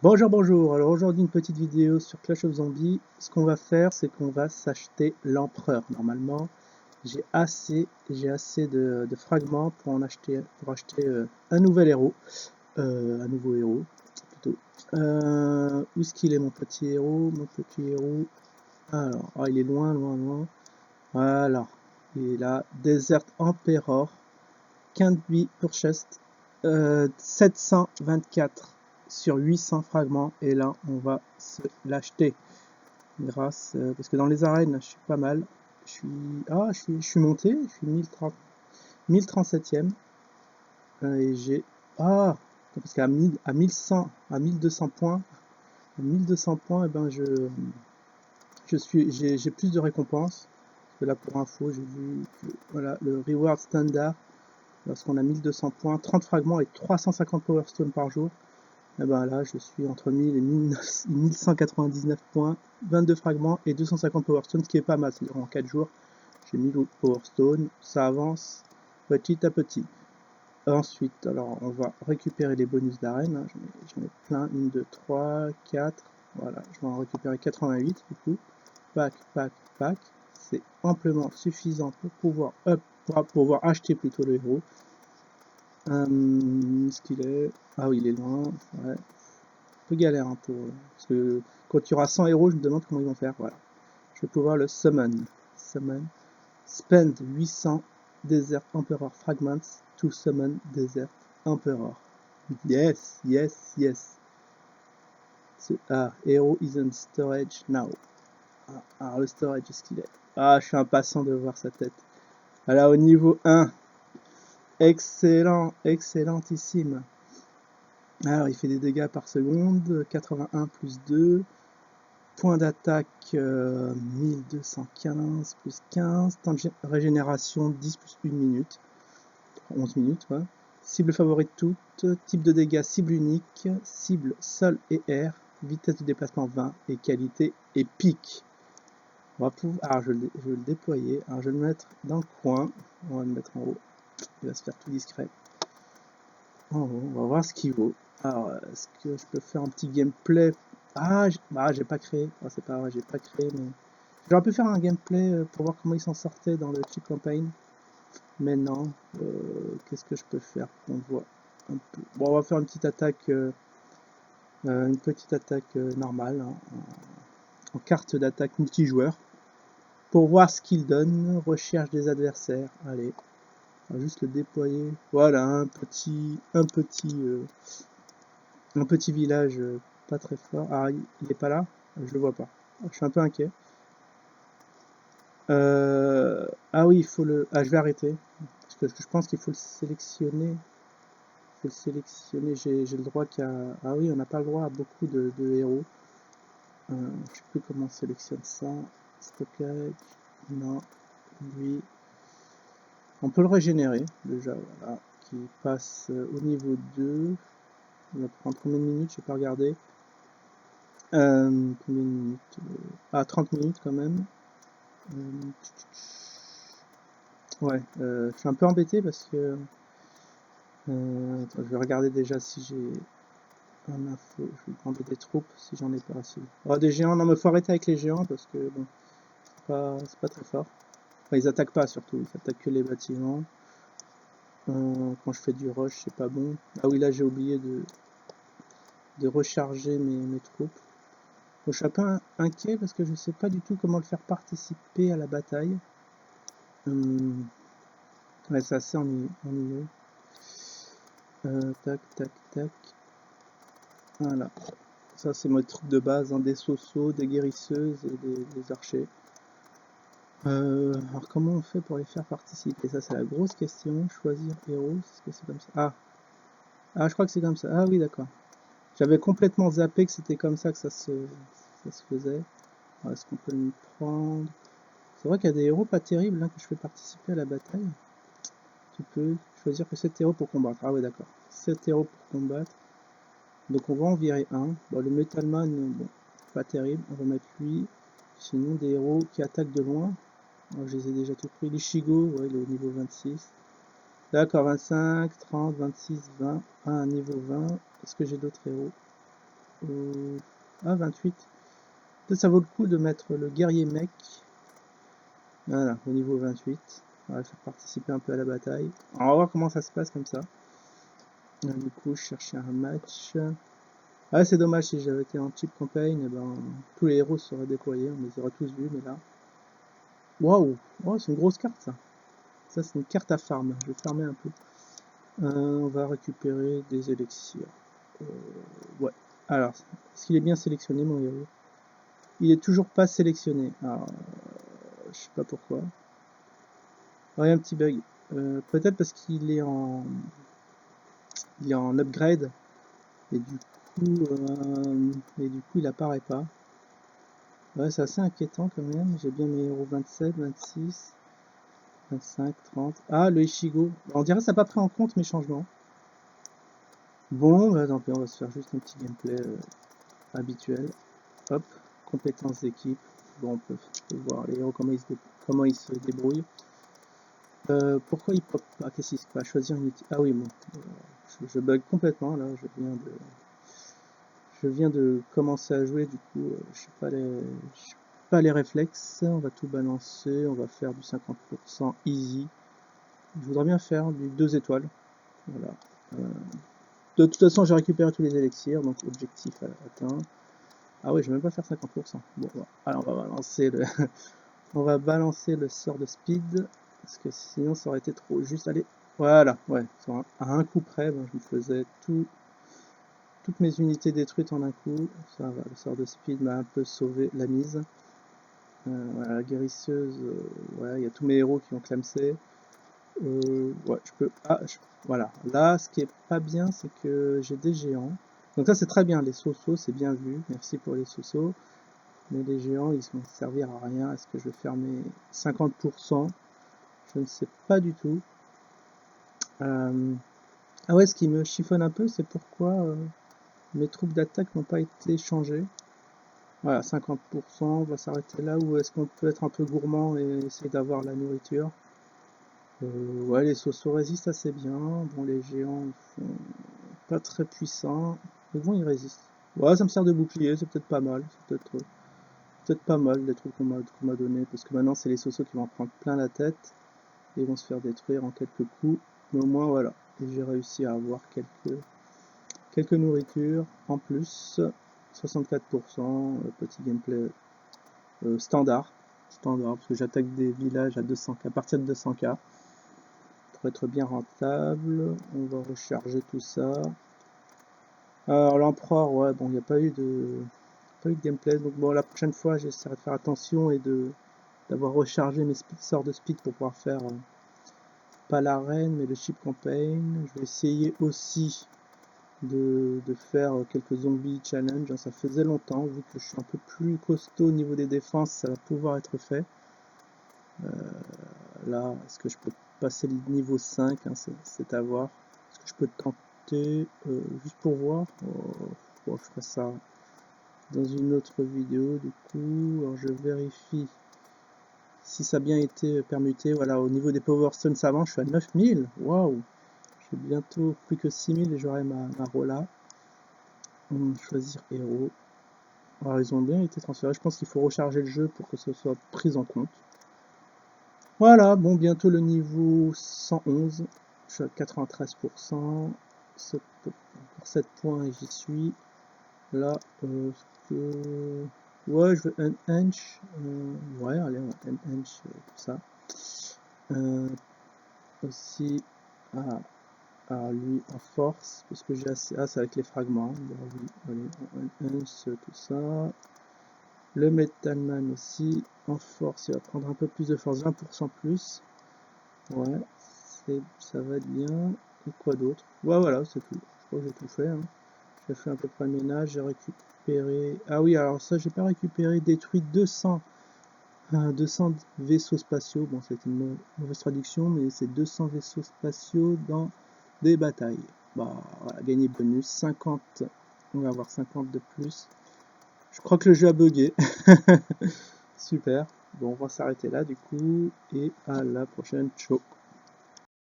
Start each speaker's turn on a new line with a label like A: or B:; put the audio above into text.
A: Bonjour, bonjour. Alors aujourd'hui une petite vidéo sur Clash of Zombies. Ce qu'on va faire, c'est qu'on va s'acheter l'empereur. Normalement, j'ai assez de fragments pour acheter un nouvel héros, un nouveau héros plutôt. Où est-ce qu'il est mon petit héros? Mon petit héros. Alors, ah, il est loin, loin, loin. Voilà, il est là. Desert Emperor, Can't be purchased, 724 sur 800 fragments, et là on va se l'acheter parce que dans les arènes là, je suis pas mal, je suis monté, je suis 1037e, et j'ai parce qu'à 1000 à 1100 à 1200 points, à 1200 points, et ben j'ai plus de récompenses. Parce que là, pour info, j'ai vu que voilà, le reward standard, lorsqu'on a 1200 points, 30 fragments et 350 Power Stone par jour, et ben là, je suis entre 1000 et 1199 points, 22 fragments et 250 Power Stone, ce qui est pas mal. C'est-à-dire en 4 jours, j'ai 1000 Power Stone, ça avance petit à petit. Ensuite, alors, on va récupérer les bonus d'arène. Hein. J'en ai plein, 1, 2, 3, 4. Voilà, je vais en récupérer 88 du coup. Pack, pack, pack. C'est amplement suffisant pour pouvoir acheter plutôt le héros. Ce qu'il est. Ah oui, il est loin. Ouais. Un peu galère hein, parce que quand il y aura 100 héros, je me demande comment ils vont faire. Voilà. Je vais pouvoir le summon. Summon. Spend 800 Desert Emperor Fragments to summon Desert Emperor. Yes, yes, yes. Hero is in storage now. Alors le storage, est-ce qu'il est? Je suis impatient de voir sa tête. Voilà, au niveau 1. Excellent, excellentissime. Alors, il fait des dégâts par seconde, 81 plus 2. Point d'attaque, 1215 plus 15. Temps de régénération, 10 plus 1 minute. 11 minutes, ouais. Cible favorite toute. Type de dégâts, cible unique. Cible sol et air. Vitesse de déplacement 20. Et qualité épique. On va pouvoir, alors je vais le déployer. Alors je vais le mettre dans le coin. On va le mettre en haut. Il va se faire tout discret. En haut, on va voir ce qu'il vaut. Alors, est-ce que je peux faire un petit gameplay? J'ai pas créé. C'est pas vrai, j'ai pas créé, mais j'aurais pu faire un gameplay pour voir comment il s'en sortait dans le cheat campaign. Mais non. Qu'est-ce que je peux faire qu'on voit un peu. Bon, on va faire une petite attaque, normale, hein, en carte d'attaque multijoueur, pour voir ce qu'il donne. Recherche des adversaires. Allez, on va juste le déployer. Voilà, un petit village pas très fort. Il est pas là? Je le vois pas. Je suis un peu inquiet. Oui, il faut le. Je vais arrêter. Parce que je pense qu'il faut le sélectionner. J'ai le droit qu'à. Ah oui, on n'a pas le droit à beaucoup de héros. Je sais plus comment on sélectionne ça. Stockage. Non. Lui. On peut le régénérer, déjà, voilà. Qui passe au niveau 2. Il va prendre combien de minutes? Je n'ai pas regardé. Combien de minutes? 30 minutes quand même. Ouais, je suis un peu embêté parce que attends, je vais regarder déjà si j'ai un info. Je vais prendre des troupes si j'en ai pas assez. Des géants, non mais faut arrêter avec les géants parce que bon, c'est pas très fort. Enfin, ils attaquent pas surtout, ils attaquent que les bâtiments. Quand je fais du rush, c'est pas bon. Ah oui, là j'ai oublié de recharger mes troupes. Bon, je suis un peu inquiet parce que je sais pas du tout comment le faire participer à la bataille. Ouais, c'est assez ennuyeux. Tac, tac, tac. Voilà. Ça, c'est mes troupes de base, hein, des sosos, des guérisseuses et des archers. Alors, comment on fait pour les faire participer? Ça, c'est la grosse question. Choisir héros, est-ce que c'est comme ça? Je crois que c'est comme ça. Ah oui, d'accord. J'avais complètement zappé que c'était comme ça que ça se faisait. Alors, est-ce qu'on peut le prendre? C'est vrai qu'il y a des héros pas terribles hein, que je fais participer à la bataille. Tu peux choisir que 7 héros pour combattre. Ah ouais, d'accord. 7 héros pour combattre. Donc on va en virer un. Bon, le Metalman, bon, pas terrible. On va mettre lui. Sinon, des héros qui attaquent de loin. Alors, je les ai déjà tout pris. L'Ishigo, ouais, il est au niveau 26. D'accord, 25, 30, 26, 20. Un niveau 20. Est-ce que j'ai d'autres héros? Ah, 28. Peut-être ça vaut le coup de mettre le guerrier mec. Voilà, au niveau 28. On va faire participer un peu à la bataille. On va voir comment ça se passe comme ça. Du coup, je cherchais un match. Ah, c'est dommage, si j'avais été en cheap campaign, eh ben, tous les héros seraient déployés, on les aurait tous vus, mais là... Waouh! Oh, c'est une grosse carte, ça. Ça, c'est une carte à farm. Je vais farmer un peu. On va récupérer des élixirs. Ouais. Alors, est-ce qu'il est bien sélectionné, mon héros? Il est toujours pas sélectionné. Alors, je sais pas pourquoi. Ouais, un petit bug. Peut-être parce qu'il est en... Il est en upgrade. Et du coup, il apparaît pas. Ouais, c'est assez inquiétant quand même. J'ai bien mes héros 27, 26, 25, 30. Ah, le Ichigo. On dirait que ça n'a pas pris en compte mes changements. Bon, bah, tant pis, on va se faire juste un petit gameplay habituel. Hop, compétences d'équipe. Bon, on peut voir les héros comment ils se débrouillent. Pourquoi il pop pas? Qu'est-ce qui se passe? Choisir une utilité. Ah oui, bon. Je bug complètement là. Je viens de commencer à jouer, du coup, je sais pas les réflexes. On va tout balancer. On va faire du 50% easy. Je voudrais bien faire du 2 étoiles. Voilà. De toute façon, j'ai récupéré tous les élixirs, donc objectif atteint. Ah oui, je vais même pas faire 50%. Bon, voilà. Alors on va balancer le, on va balancer le sort de speed, parce que sinon ça aurait été trop juste. Allez, voilà, ouais. À un coup près, ben, je me faisais toutes mes unités détruites en un coup. Ça va, le sort de speed m'a un peu sauvé la mise. Voilà, la guérisseuse, ouais, il y a tous mes héros qui ont clamsé. Ouais, je peux. Ah, voilà. Là, ce qui est pas bien, c'est que j'ai des géants. Donc ça, c'est très bien. Les sosos, c'est bien vu. Merci pour les sosos. Mais les géants, ils vont servir à rien. Est-ce que je vais faire mes 50%? Je ne sais pas du tout. Ah ouais, ce qui me chiffonne un peu, c'est pourquoi mes troupes d'attaque n'ont pas été changées. Voilà, 50%, on va s'arrêter là. Ou est-ce qu'on peut être un peu gourmand et essayer d'avoir la nourriture? Ouais, les sosos résistent assez bien. Bon, les géants sont pas très puissants. Mais bon, ils résistent. Ouais, ça me sert de bouclier, c'est peut-être pas mal. C'est peut-être pas mal les trucs qu'on m'a donné. Parce que maintenant, c'est les sosos qui vont en prendre plein la tête. Et ils vont se faire détruire en quelques coups. Mais au moins, voilà. Et j'ai réussi à avoir quelques nourritures en plus. 64%, petit gameplay standard. Standard, parce que j'attaque des villages à 200K, à partir de 200K. Pour être bien rentable, on va recharger tout ça. Alors l'empereur, ouais, bon, il n'y a pas eu de gameplay, donc bon, la prochaine fois, j'essaierai de faire attention et d'avoir rechargé mes sorts de speed pour pouvoir faire pas l'arène, mais le ship campaign. Je vais essayer aussi de faire quelques zombies challenge. Ça faisait longtemps, vu que je suis un peu plus costaud au niveau des défenses, ça va pouvoir être fait. Là, est-ce que je peux passer le niveau 5, hein, c'est à voir. Est-ce que je peux tenter juste pour voir? Je ferai ça dans une autre vidéo du coup. Alors je vérifie si ça a bien été permuté. Voilà, au niveau des Power Stones savants, je suis à 9000. Waouh! J'ai bientôt plus que 6000 et j'aurai ma Rola. Choisir héros. Alors ils ont bien été transférés. Je pense qu'il faut recharger le jeu pour que ce soit pris en compte. Voilà, bon, bientôt le niveau 111. Je suis à 93%. Pour 7 points et j'y suis. Là, ouais, je veux un hench. Ouais, allez, un hench pour ça. Aussi, lui en force, parce que j'ai assez. Ah, c'est avec les fragments. Bon, oui, allez, un hench, tout ça. Le Metalman aussi, en force, il va prendre un peu plus de force, 20% plus. Ouais, ça va être bien. Et quoi d'autre? Ouais, voilà, c'est tout. Je crois que j'ai tout fait. Hein. J'ai fait à peu près le ménage, j'ai récupéré... Ah oui, alors ça, j'ai pas récupéré, détruit 200 vaisseaux spatiaux. Bon, c'est une mauvaise traduction, mais c'est 200 vaisseaux spatiaux dans des batailles. Bah, voilà, gagner bonus, 50. On va avoir 50 de plus. Je crois que le jeu a bugué. Super. Bon, on va s'arrêter là, du coup, et à la prochaine. Ciao.